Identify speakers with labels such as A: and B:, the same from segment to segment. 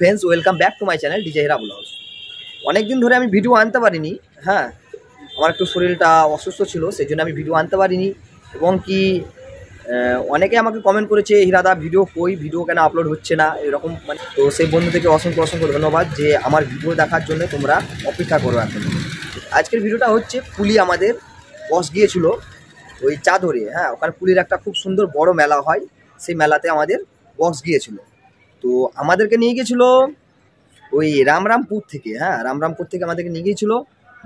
A: Friends, welcome back to my channel DJ Hira blogs. অনেক দিন ধরে আমি ভিডিও আনতে পারিনি। হ্যাঁ, আমার একটু শরীরটা অসুস্থ ছিল, সেই জন্য আমি ভিডিও আনতে পারিনি। এবং কি অনেকে আমাকে কমেন্ট করেছে, হিরাদা ভিডিও কই, ভিডিও কেন আপলোড হচ্ছে না, এরকম মানে। তো সেই বন্ধু থেকে অসংখ্য অসংখ্য ধন্যবাদ যে আমার ভিডিও দেখার জন্য তোমরা অপেক্ষা করো এখন। আজকের ভিডিওটা হচ্ছে পুলি আমাদের বস গিয়েছিল ওই চাদরে। হ্যাঁ, ওখানে পুলির একটা খুব সুন্দর বড় মেলা হয়, সেই মেলাতে আমাদের বস গিয়েছিল। তো আমাদেরকে নিয়ে গিয়েছিলো ওই রামরামপুর থেকে। হ্যাঁ, রামরামপুর থেকে আমাদেরকে নিয়ে গিয়েছিলো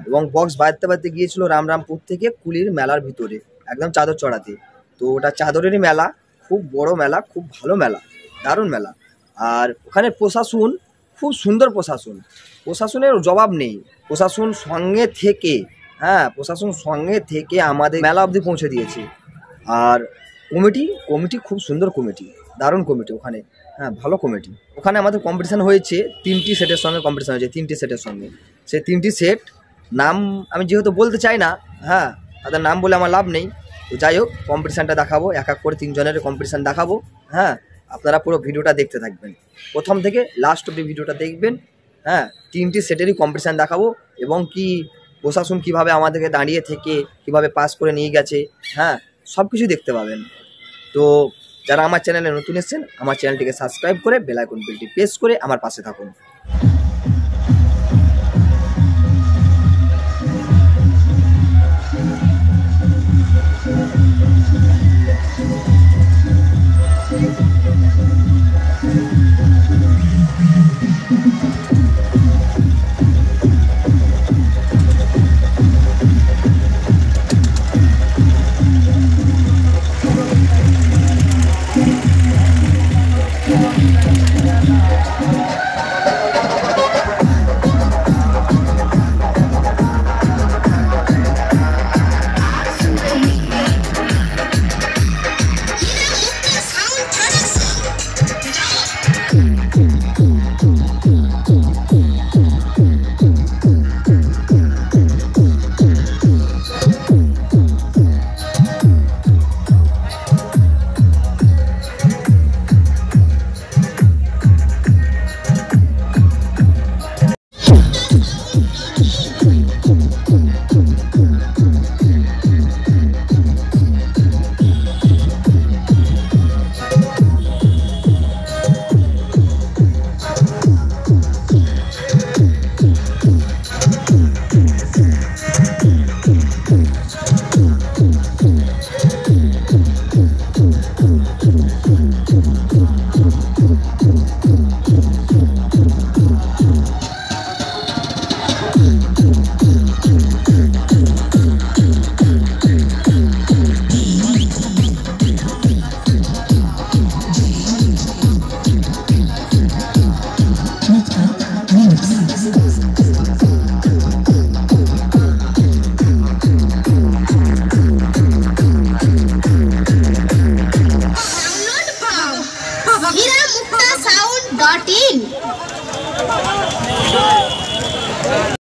A: এবং বক্স বাজতে বাজতে গিয়েছিলো রামরামপুর থেকে কুলির মেলার ভিতরে, একদম চাদর চড়াতে। তো ওটা চাদরেরই মেলা, খুব বড় মেলা, খুব ভালো মেলা, দারুণ মেলা। আর ওখানে প্রশাসন খুব সুন্দর, প্রশাসনের জবাব নেই। প্রশাসন সঙ্গে থেকে, হ্যাঁ, প্রশাসন সঙ্গে থেকে আমাদের মেলা অবধি পৌঁছে দিয়েছে। আর কমিটি খুব সুন্দর কমিটি, দারুণ কমিটি ওখানে। হ্যাঁ, ভালো কমিটি। ওখানে আমাদের কম্পিটিশান হয়েছে, 3টি সেটের সঙ্গে কম্পিটিশান হয়েছে, 3টি সেটের সঙ্গে। সেই 3টি সেট নাম আমি যেহেতু বলতে চাই না, হ্যাঁ, তাদের নাম বলে আমার লাভ নেই। তো যাই হোক, কম্পিটিশানটা দেখাবো, এক এক করে 3 জনের কম্পিটিশান দেখাবো। হ্যাঁ, আপনারা পুরো ভিডিওটা দেখতে থাকবেন, প্রথম থেকে লাস্ট অব্দি ভিডিওটা দেখবেন। হ্যাঁ, 3টি সেটেরই কম্পিটিশান দেখাবো এবং কি প্রশাসন কীভাবে আমাদেরকে দাঁড়িয়ে থেকে কীভাবে পাস করে নিয়ে গেছে, হ্যাঁ, সব কিছু দেখতে পাবেন। তো যারা আমার চ্যানেলে নতুন এসেছেন, আমার চ্যানেলটিকে সাবস্ক্রাইব করে বেল আইকন বেলটি প্রেস করে আমার পাশে থাকুন।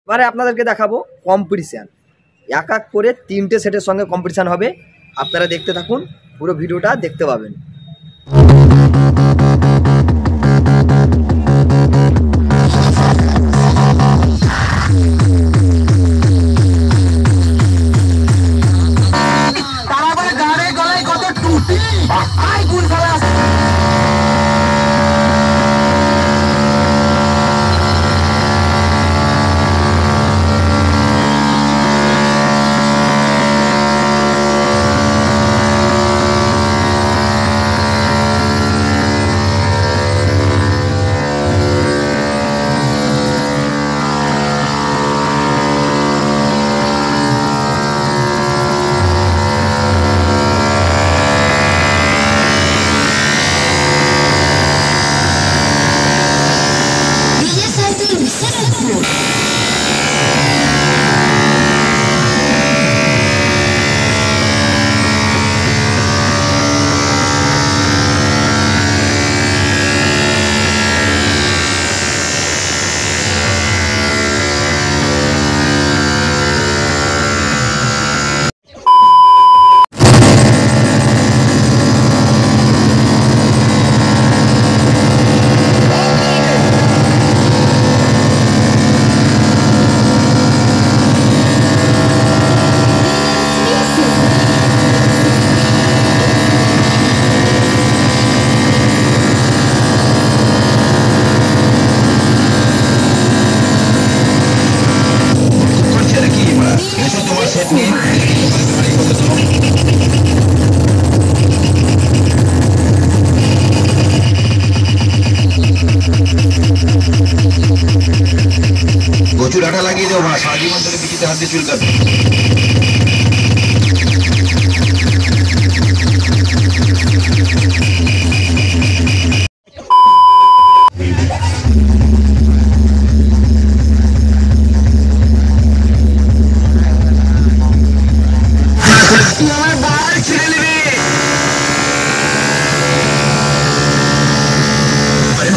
A: এবারে আপনাদেরকে দেখাবো কম্পিটিশান, এক এক করে 3টে সেটের সঙ্গে কম্পিটিশান হবে। আপনারা দেখতে থাকুন, পুরো ভিডিওটা দেখতে পাবেন।
B: हाथ से चुल कर। अरे